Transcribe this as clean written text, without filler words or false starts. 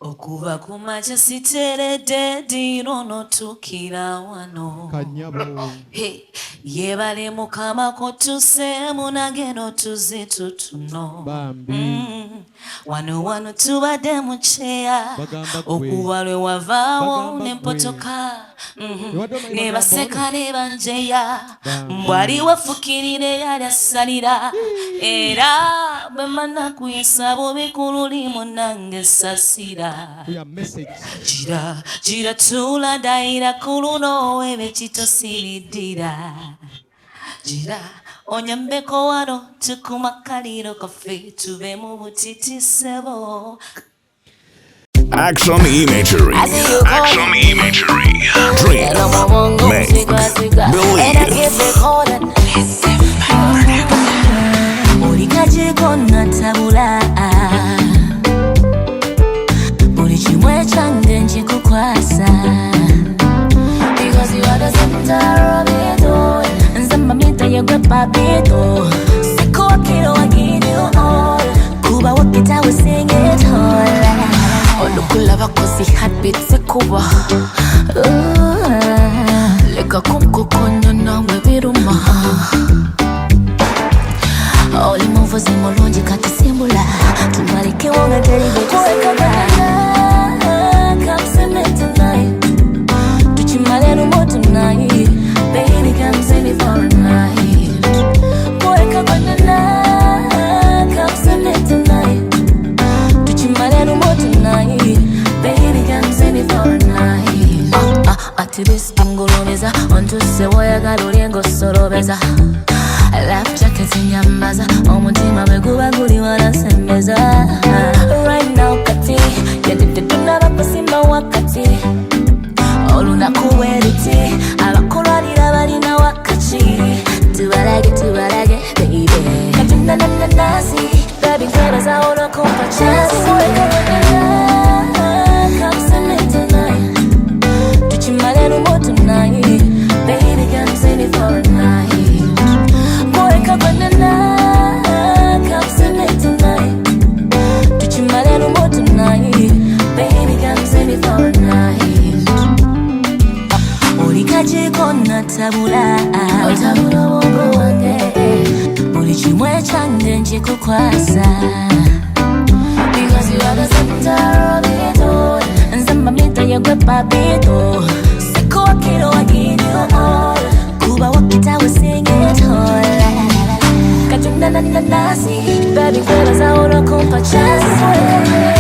Okuva kumacha siteredde dino notukira wano. Kanyabo. Hey, yebale mukama kotuse munageno tuzitutuno. Bambi. Wano tubadde mu kyeya. Okuva lwe wavaawo n'empotoka. Ne baseka ne banjeya. Mbwali wafukirire yali asalira. Era bwe mana kuyisa bubi ku lulimu nange sasira. Gira tula daira ku luno webe kitosiridira. Gira onyambeko wano tukumakaliro kaffe tube mu butiti sebo. Action imagery. Action imagery. Dream. Make. Believe. Olikaje konna tabula. Buli kimwe kyange nkikukwasa. Because you are the center of it all. Nzamba mita yegwe papito. Sikuwa kilo wagini all. Kuba wakita we sing it all. Olukulaba kosi heartbeat sikuba. Leka kumkukonya nawe biruma. Oli muvuzi mulungi kati simbula. Tumalike wonga teribe tusikala. Come see me tonight. Tuchimale rumo tonight. Baby come see me for a night. Boy come on tonight. Come see me tonight. Tuchimale rumo tonight. Baby come see me for a night. Ati this tingulumeza. Onto se woyagala oliengo sorobeza. Life jackets in yambaza. Omutima beguba guli wanasembeza. Right now kati yadipte tunaba kusimba wakati. Olunaku weriti abakulwanira balina wakati. Tubalage baby. Katinda nanasi baby kwebaza olokumpa chance. Come see me tonight. Tuchimale rumo tonight. Baby come see me for a night. Come see me tonight. Tuchimale rumo tonight. Baby come see me for a night. Olikaje konna tabula. Otabula wongo wange. Buli kimwe kyange nkikukwasa. Because you are the center of it all. Nzamba mita yegwe papito. Sikuwa kilo wagini all. Kuba wakita we sing it all. Katunda nanasi, baby kwebaza olokumpa chance.